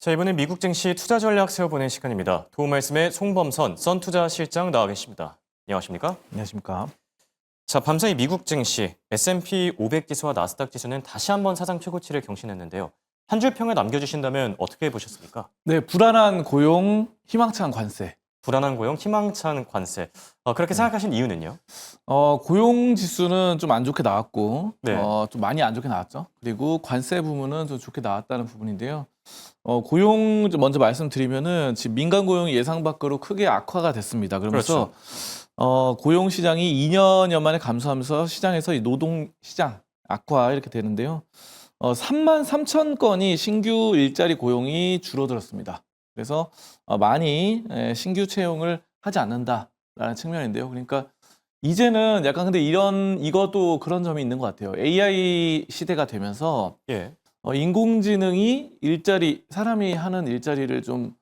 자, 이번엔 미국 증시 투자 전략 세워보는 시간입니다. 도움 말씀에 송범선 썬투자실장 나와 계십니다. 안녕하십니까? 안녕하십니까. 자, 밤사이 미국 증시 S&P 500 지수와 나스닥 지수는 다시 한번 사상 최고치를 경신했는데요. 한 줄 평을 남겨주신다면 어떻게 보셨습니까? 네, 불안한 고용, 희망찬 관세. 불안한 고용, 희망찬 관세. 그렇게 생각하신 이유는요? 고용 지수는 좀 안 좋게 나왔고, 네. 좀 많이 안 좋게 나왔죠. 그리고 관세 부분은 좀 좋게 나왔다는 부분인데요. 고용 좀 먼저 말씀드리면은 지금 민간 고용이 예상 밖으로 크게 악화가 됐습니다. 그러면서 고용 시장이 2년여 만에 감소하면서 시장에서 이 노동 시장 악화 이렇게 되는데요. 3만 3천 건이 신규 일자리 고용이 줄어들었습니다. 그래서 많이 신규 채용을 하지 않는다라는 측면인데요. 그러니까 이제는 약간 근데 이것도 그런 점이 있는 것 같아요. AI 시대가 되면서 예. 인공지능이 사람이 하는 일자리를 좀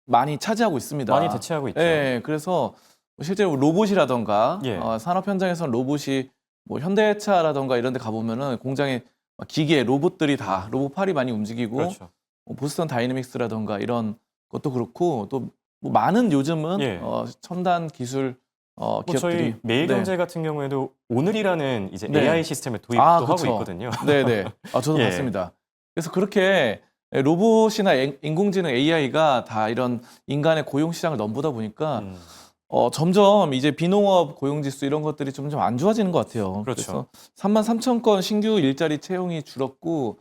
많이 차지하고 있습니다. 많이 대체하고 있죠. 예, 그래서 실제로 로봇이라던가 예. 산업 현장에서는 로봇이 뭐 현대차라던가 이런 데 가보면은 공장에 기계, 로봇들이 다 로봇팔이 많이 움직이고 그렇죠. 보스턴 다이내믹스라던가 이런 것도 그렇고 또 뭐 많은 요즘은 예. 첨단 기술 뭐 기업들이 저희 매일경제 네. 같은 경우에도 오늘이라는 이제 네. AI 시스템을 도입도 하고 그쵸. 있거든요. 네네. 저도 예. 봤습니다. 그래서 그렇게 로봇이나 인공지능 AI가 다 이런 인간의 고용 시장을 넘보다 보니까 음, 점점 이제 비농업 고용지수 이런 것들이 점점 안 좋아지는 것 같아요. 그렇죠. 그래서 3만 3천 건 신규 일자리 채용이 줄었고,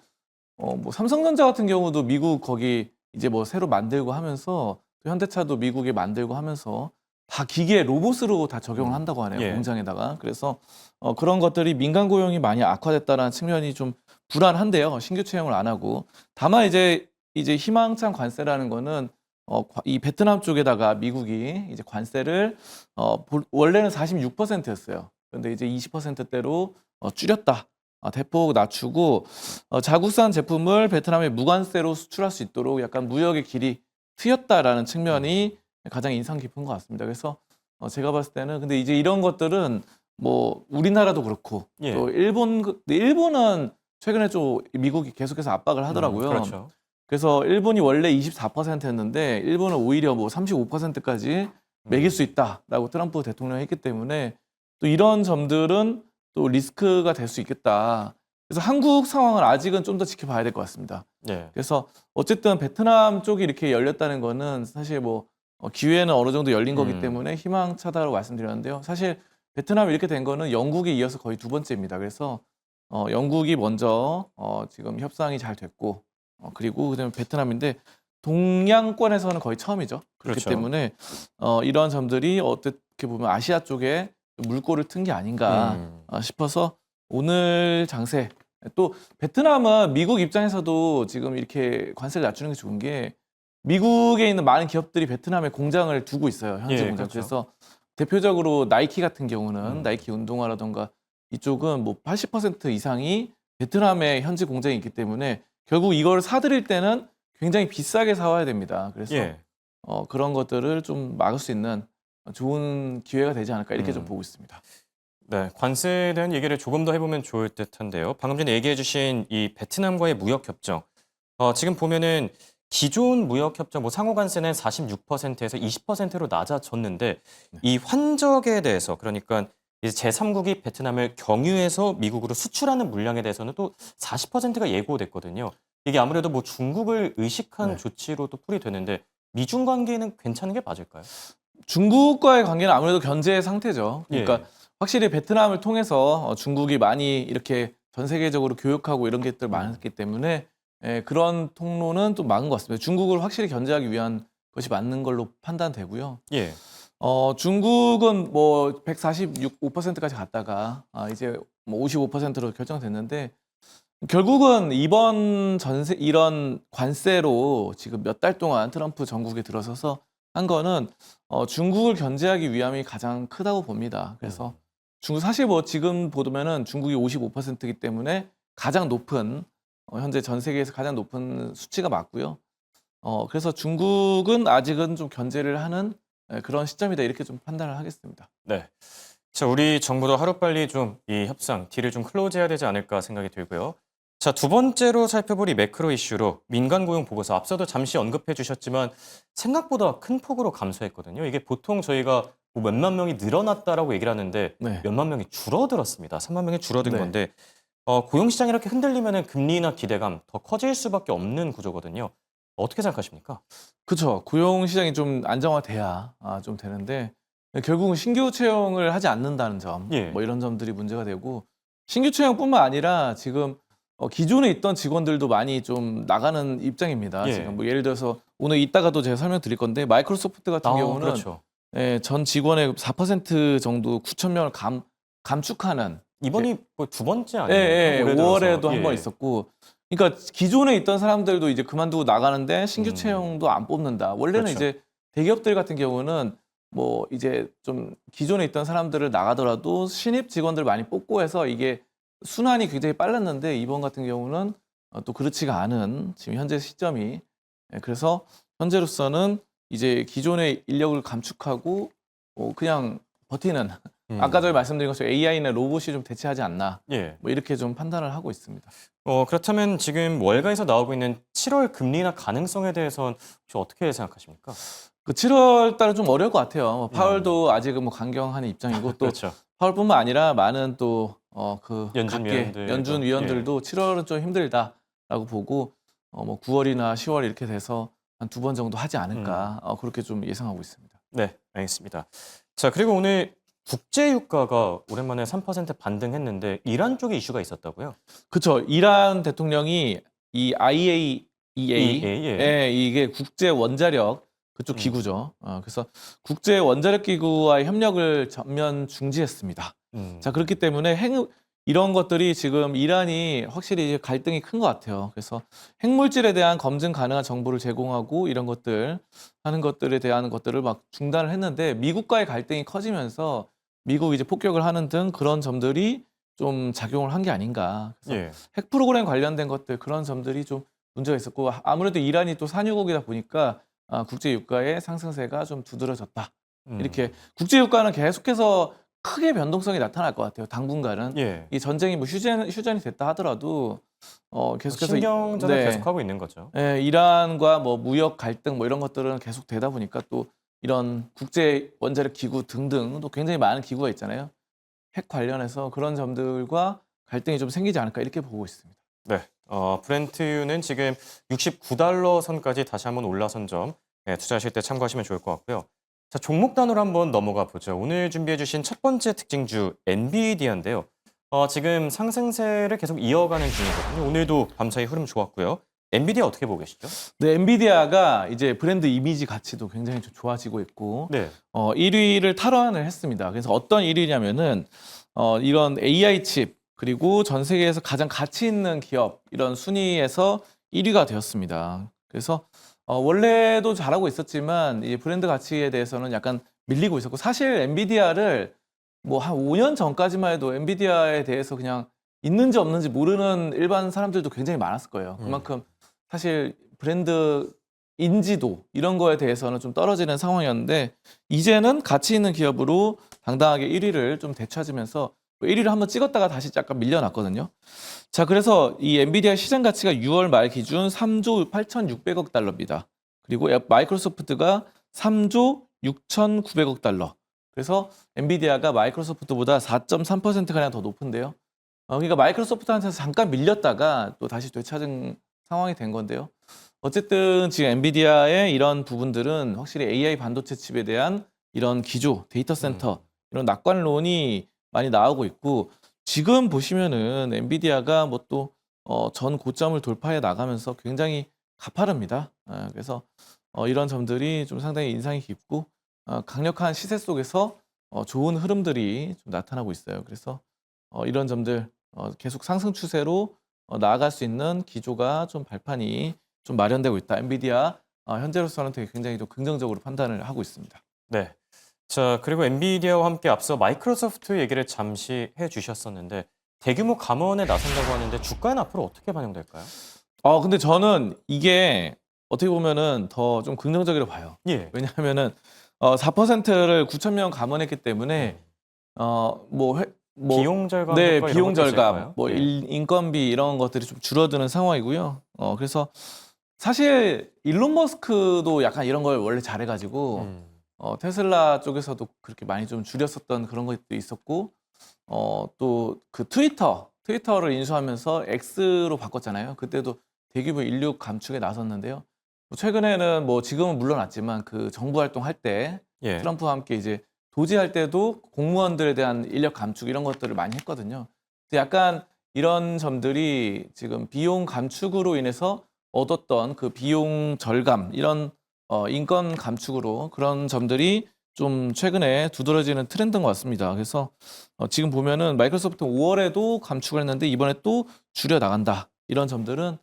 뭐 삼성전자 같은 경우도 미국 거기 이제 뭐 새로 만들고 하면서 또 현대차도 미국에 만들고 하면서 다 기계 로봇으로 다 적용을 한다고 하네요. 예. 공장에다가. 그래서 그런 것들이 민간 고용이 많이 악화됐다는 측면이 좀 불안한데요. 신규 채용을 안 하고. 다만 이제 희망찬 관세라는 거는 이 베트남 쪽에다가 미국이 이제 관세를 원래는 46%였어요. 그런데 이제 20%대로 줄였다. 대폭 낮추고 자국산 제품을 베트남에 무관세로 수출할 수 있도록 약간 무역의 길이 트였다라는 측면이 가장 인상 깊은 것 같습니다. 그래서 제가 봤을 때는 근데 이제 이런 것들은 뭐 우리나라도 그렇고 예. 또 일본은 최근에 좀 미국이 계속해서 압박을 하더라고요. 그렇죠. 그래서 일본이 원래 24%였는데 일본은 오히려 뭐 35%까지 매길 수 있다라고 트럼프 대통령이 했기 때문에 또 이런 점들은 또 리스크가 될 수 있겠다. 그래서 한국 상황을 아직은 좀 더 지켜봐야 될 것 같습니다. 예. 그래서 어쨌든 베트남 쪽이 이렇게 열렸다는 거는 사실 뭐 기회는 어느 정도 열린 거기 때문에 희망차다라고 말씀드렸는데요. 사실 베트남이 이렇게 된 거는 영국에 이어서 거의 두 번째입니다. 그래서 영국이 먼저 지금 협상이 잘 됐고 그리고 그다음에 베트남인데 동양권에서는 거의 처음이죠. 그렇기 그렇죠. 때문에 이런 점들이 어떻게 보면 아시아 쪽에 물꼬를 튼 게 아닌가 싶어서 오늘 장세 또 베트남은 미국 입장에서도 지금 이렇게 관세를 낮추는 게 좋은 게 미국에 있는 많은 기업들이 베트남에 공장을 두고 있어요. 현지 예, 공장. 그렇죠. 그래서 대표적으로 나이키 같은 경우는 음. 나이키 운동화라던가 이쪽은 뭐 80% 이상이 베트남에 현지 공장이 있기 때문에 결국 이걸 사들일 때는 굉장히 비싸게 사와야 됩니다. 그래서 예. 그런 것들을 좀 막을 수 있는 좋은 기회가 되지 않을까 이렇게 좀 보고 있습니다. 네, 관세에 대한 얘기를 조금 더 해보면 좋을 듯한데요. 방금 전에 얘기해주신 이 베트남과의 무역 협정, 지금 보면은 기존 무역 협정 뭐 상호 관세는 46%에서 20%로 낮아졌는데 이 환적에 대해서 그러니까 이제 제3국이 베트남을 경유해서 미국으로 수출하는 물량에 대해서는 또 40%가 예고됐거든요. 이게 아무래도 뭐 중국을 의식한 네. 조치로 또 풀이 되는데 미중 관계는 괜찮은 게 맞을까요? 중국과의 관계는 아무래도 견제 상태죠. 그러니까 예. 확실히 베트남을 통해서 중국이 많이 이렇게 전 세계적으로 교역하고 이런 것들 많았기 때문에 그런 통로는 좀 막은 것 같습니다. 중국을 확실히 견제하기 위한 것이 맞는 걸로 판단되고요. 예. 중국은 뭐 146.5%까지 갔다가 이제 뭐 55%로 결정됐는데 결국은 이번 이런 관세로 지금 몇 달 동안 트럼프 정국에 들어서서 한 거는 중국을 견제하기 위함이 가장 크다고 봅니다. 그래서 중국 사실 뭐 지금 보면은 중국이 55%이기 때문에 가장 높은 현재 전 세계에서 가장 높은 수치가 맞고요. 그래서 중국은 아직은 좀 견제를 하는 그런 시점이다 이렇게 좀 판단을 하겠습니다. 네. 자, 우리 정부도 하루빨리 좀 이 협상 딜을 좀 클로즈해야 되지 않을까 생각이 들고요. 자, 두 번째로 살펴볼 이 매크로 이슈로 민간 고용 보고서 앞서도 잠시 언급해 주셨지만 생각보다 큰 폭으로 감소했거든요. 이게 보통 저희가 뭐 몇만 명이 늘어났다라고 얘기를 하는데 네. 몇만 명이 줄어들었습니다. 3만 명이 줄어든 네. 건데 고용 시장이 이렇게 흔들리면은 금리나 기대감 더 커질 수밖에 없는 구조거든요. 어떻게 생각하십니까? 그쵸. 고용 시장이 좀 안정화돼야 좀 되는데 결국은 신규 채용을 하지 않는다는 점, 예. 뭐 이런 점들이 문제가 되고 신규 채용뿐만 아니라 지금 기존에 있던 직원들도 많이 좀 나가는 입장입니다. 예. 지금 뭐 예를 들어서 오늘 이따가도 제가 설명드릴 건데 마이크로소프트 같은 경우는 그렇죠. 전 직원의 4% 정도 9천 명을 감축하는 이번이 뭐 두 번째 예, 아니에요? 예, 올해 들어서. 5월에도 한 번 예. 있었고, 그러니까 기존에 있던 사람들도 이제 그만두고 나가는데 신규 채용도 안 뽑는다. 원래는 그렇죠. 이제 대기업들 같은 경우는 뭐 이제 좀 기존에 있던 사람들을 나가더라도 신입 직원들 많이 뽑고 해서 이게 순환이 굉장히 빨랐는데 이번 같은 경우는 또 그렇지가 않은 지금 현재 시점이 그래서 현재로서는 이제 기존의 인력을 감축하고 그냥 버티는 아까 전에 말씀드린 것처럼 AI나 로봇이 좀 대체하지 않나 예. 뭐 이렇게 좀 판단을 하고 있습니다. 그렇다면 지금 월가에서 나오고 있는 7월 금리나 가능성에 대해서는 혹시 어떻게 생각하십니까? 그 7월 달은 좀 어려울 것 같아요. 파월도 아직은 뭐 강경하는 입장이고 또 그렇죠. 파월뿐만 아니라 많은 또 그 연준 각계 위원들도, 연준 위원들도 7월은 좀 힘들다라고 보고 뭐 9월이나 10월 이렇게 돼서 한 두 번 정도 하지 않을까 그렇게 좀 예상하고 있습니다. 네, 알겠습니다. 자, 그리고 오늘 국제 유가가 오랜만에 3% 반등했는데 이란 쪽에 이슈가 있었다고요? 그렇죠. 이란 대통령이 이 IAEA 예. 예, 이게 국제 원자력 그쪽 기구죠. 그래서 국제 원자력 기구와의 협력을 전면 중지했습니다. 자, 그렇기 때문에 이런 것들이 지금 이란이 확실히 갈등이 큰 것 같아요. 그래서 핵물질에 대한 검증 가능한 정보를 제공하고 이런 것들 하는 것들에 대한 것들을 막 중단을 했는데 미국과의 갈등이 커지면서 미국이 이제 폭격을 하는 등 그런 점들이 좀 작용을 한 게 아닌가. 그래서 예. 핵 프로그램 관련된 것들 그런 점들이 좀 문제가 있었고 아무래도 이란이 또 산유국이다 보니까 국제 유가의 상승세가 좀 두드러졌다. 이렇게 국제 유가는 계속해서 크게 변동성이 나타날 것 같아요. 당분간은 예. 이 전쟁이 뭐 휴전이 됐다 하더라도 계속해서 신경전을 네. 계속하고 있는 거죠. 예, 이란과 뭐 무역 갈등 뭐 이런 것들은 계속 되다 보니까 또 이런 국제 원자력 기구 등등 또 굉장히 많은 기구가 있잖아요. 핵 관련해서 그런 점들과 갈등이 좀 생기지 않을까 이렇게 보고 있습니다. 네. 브렌트유는 지금 69달러 선까지 다시 한번 올라선 점 투자하실 때 참고하시면 좋을 것 같고요. 자, 종목 단으로 한번 넘어가 보죠. 오늘 준비해 주신 첫 번째 특징주 엔비디아인데요. 지금 상승세를 계속 이어가는 중이거든요. 오늘도 밤사이 흐름 좋았고요. 엔비디아 어떻게 보고 계시죠? 네, 엔비디아가 이제 브랜드 이미지 가치도 굉장히 좀 좋아지고 있고 네. 1위를 탈환을 했습니다. 그래서 어떤 1위냐면은 이런 AI 칩 그리고 전 세계에서 가장 가치 있는 기업 이런 순위에서 1위가 되었습니다. 그래서 원래도 잘하고 있었지만 이 브랜드 가치에 대해서는 약간 밀리고 있었고 사실 엔비디아를 뭐 한 5년 전까지만 해도 엔비디아에 대해서 그냥 있는지 없는지 모르는 일반 사람들도 굉장히 많았을 거예요. 그만큼 사실 브랜드 인지도 이런 거에 대해서는 좀 떨어지는 상황이었는데 이제는 가치 있는 기업으로 당당하게 1위를 좀 되찾으면서 1위를 한번 찍었다가 다시 약간 밀려났거든요. 자, 그래서 이 엔비디아 시장 가치가 6월 말 기준 3조 8,600억 달러입니다. 그리고 마이크로소프트가 3조 6,900억 달러. 그래서 엔비디아가 마이크로소프트보다 4.3%가량 더 높은데요. 그러니까 마이크로소프트한테서 잠깐 밀렸다가 또 다시 되찾은 상황이 된 건데요. 어쨌든 지금 엔비디아의 이런 부분들은 확실히 AI 반도체 칩에 대한 이런 기조, 데이터 센터 이런 낙관론이 많이 나오고 있고 지금 보시면은 엔비디아가 뭐 또 전 고점을 돌파해 나가면서 굉장히 가파릅니다. 그래서 이런 점들이 좀 상당히 인상이 깊고 강력한 시세 속에서 좋은 흐름들이 좀 나타나고 있어요. 그래서 이런 점들 계속 상승 추세로 나아갈 수 있는 기조가 좀 발판이 좀 마련되고 있다. 엔비디아 현재로서는 되게 굉장히 좀 긍정적으로 판단을 하고 있습니다. 네. 자, 그리고 엔비디아와 함께 앞서 마이크로소프트 얘기를 잠시 해주셨었는데 대규모 감원에 나선다고 하는데 주가는 앞으로 어떻게 반영될까요? 근데 저는 이게 어떻게 보면은 더 좀 긍정적으로 봐요. 예. 왜냐하면은 4%를 9천 명 감원했기 때문에 뭐 뭐 비용 절감 네, 효과 이런 비용 것도 절감, 있을까요? 뭐 예. 인건비 이런 것들이 좀 줄어드는 상황이고요. 그래서 사실 일론 머스크도 약간 이런 걸 원래 잘해가지고 음. 테슬라 쪽에서도 그렇게 많이 좀 줄였었던 그런 것도 있었고, 또 그 트위터를 인수하면서 X로 바꿨잖아요. 그때도 대규모 인력 감축에 나섰는데요. 뭐 최근에는 뭐 지금은 물러났지만 그 정부 활동할 때 예. 트럼프와 함께 이제 도지할 때도 공무원들에 대한 인력 감축 이런 것들을 많이 했거든요. 근데 약간 이런 점들이 지금 비용 감축으로 인해서 얻었던 그 비용 절감 이런 인건 감축으로 그런 점들이 좀 최근에 두드러지는 트렌드인 것 같습니다. 그래서 지금 보면은 마이크로소프트 5월에도 감축을 했는데 이번에 또 줄여 나간다. 이런 점들은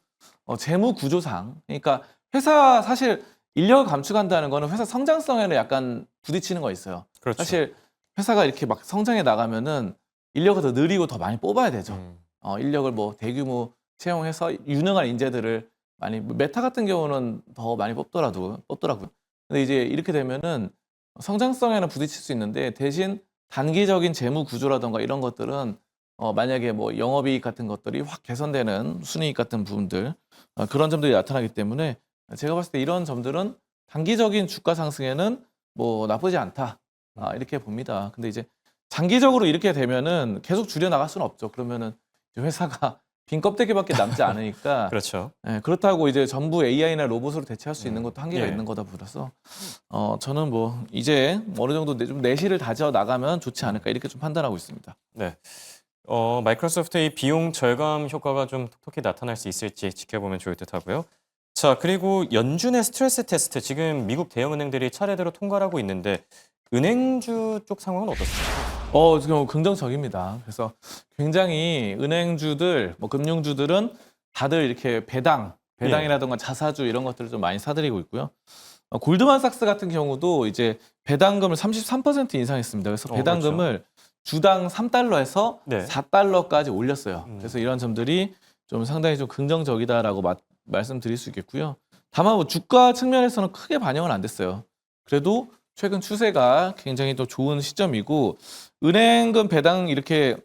재무 구조상 그러니까 회사 사실 인력을 감축한다는 거는 회사 성장성에는 약간 부딪히는 거 있어요. 그렇죠. 사실 회사가 이렇게 막 성장해 나가면은 인력을 더 느리고 더 많이 뽑아야 되죠. 음. 인력을 뭐 대규모 채용해서 유능한 인재들을 많이 메타 같은 경우는 더 많이 뽑더라고요. 근데 이제 이렇게 되면은 성장성에는 부딪힐 수 있는데 대신 단기적인 재무 구조라든가 이런 것들은 만약에 뭐 영업이익 같은 것들이 확 개선되는 순이익 같은 부분들 그런 점들이 나타나기 때문에 제가 봤을 때 이런 점들은 단기적인 주가 상승에는 뭐 나쁘지 않다 이렇게 봅니다. 근데 이제 장기적으로 이렇게 되면은 계속 줄여 나갈 수는 없죠. 그러면은 이제 회사가 빈 껍데기밖에 남지 않으니까 그렇죠. 예, 그렇다고 이제 전부 AI나 로봇으로 대체할 수 있는 것도 한계가 예. 있는 거다 보라서 저는 뭐 이제 어느 정도 좀 내실을 다져 나가면 좋지 않을까 이렇게 좀 판단하고 있습니다. 네. 마이크로소프트의 비용 절감 효과가 좀 톡톡히 나타날 수 있을지 지켜보면 좋을 듯하고요. 자, 그리고 연준의 스트레스 테스트 지금 미국 대형은행들이 차례대로 통과를 하고 있는데 은행주 쪽 상황은 어떻습니까? 지금 긍정적입니다. 그래서 굉장히 은행주들, 뭐 금융주들은 다들 이렇게 배당이라든가 자사주 이런 것들을 좀 많이 사들이고 있고요. 골드만삭스 같은 경우도 이제 배당금을 33% 인상했습니다. 그래서 그렇죠. 배당금을 주당 3달러에서 네. 4달러까지 올렸어요. 음. 그래서 이런 점들이 좀 상당히 좀 긍정적이다라고 말씀드릴 수 있겠고요. 다만 뭐 주가 측면에서는 크게 반영은 안 됐어요. 그래도 최근 추세가 굉장히 또 좋은 시점이고 은행금 이렇게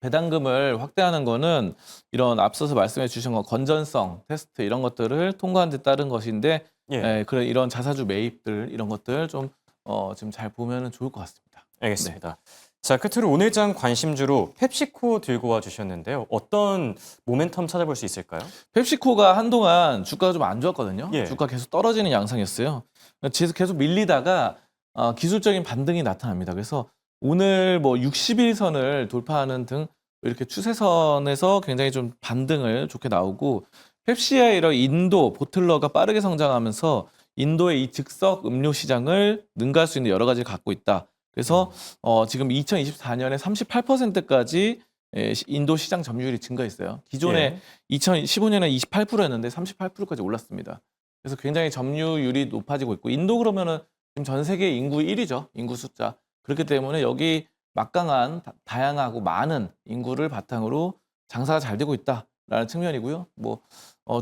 배당금을 확대하는 거는 이런 앞서서 말씀해 주신 거 건전성 테스트 이런 것들을 통과한 데 따른 것인데 예. 그런 이런 자사주 매입들 이런 것들 좀 지금 잘 보면은 좋을 것 같습니다. 알겠습니다. 자, 끝으로 오늘 장 관심주로 펩시코 들고 와 주셨는데요. 어떤 모멘텀 찾아볼 수 있을까요? 펩시코가 한동안 주가가 좀 안 좋았거든요. 예. 주가 계속 떨어지는 양상이었어요. 계속 밀리다가 기술적인 반등이 나타납니다. 그래서 오늘 뭐 60일선을 돌파하는 등 이렇게 추세선에서 굉장히 좀 반등을 좋게 나오고 펩시의 이런 인도 보틀러가 빠르게 성장하면서 인도의 이 즉석 음료 시장을 능가할 수 있는 여러 가지를 갖고 있다. 그래서 지금 2024년에 38%까지 인도 시장 점유율이 증가했어요. 기존에 예. 2015년에 28%였는데 38%까지 올랐습니다. 그래서 굉장히 점유율이 높아지고 있고 인도 그러면은 지금 전 세계 인구 1위죠. 인구 숫자. 그렇기 때문에 여기 막강한 다양하고 많은 인구를 바탕으로 장사가 잘 되고 있다라는 측면이고요. 뭐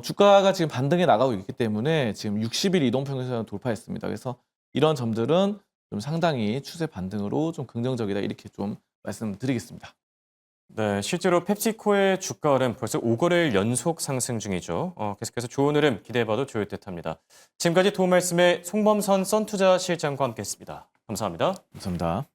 주가가 지금 반등해 나가고 있기 때문에 지금 60일 이동평균선을 돌파했습니다. 그래서 이런 점들은 좀 상당히 추세 반등으로 좀 긍정적이다 이렇게 좀 말씀드리겠습니다. 네, 실제로 펩시코의 주가 흐름 벌써 5거래일 연속 상승 중이죠. 계속해서 좋은 흐름 기대해봐도 좋을 듯합니다. 지금까지 도움 말씀에 송범선 썬투자 실장과 함께했습니다. 감사합니다. 감사합니다.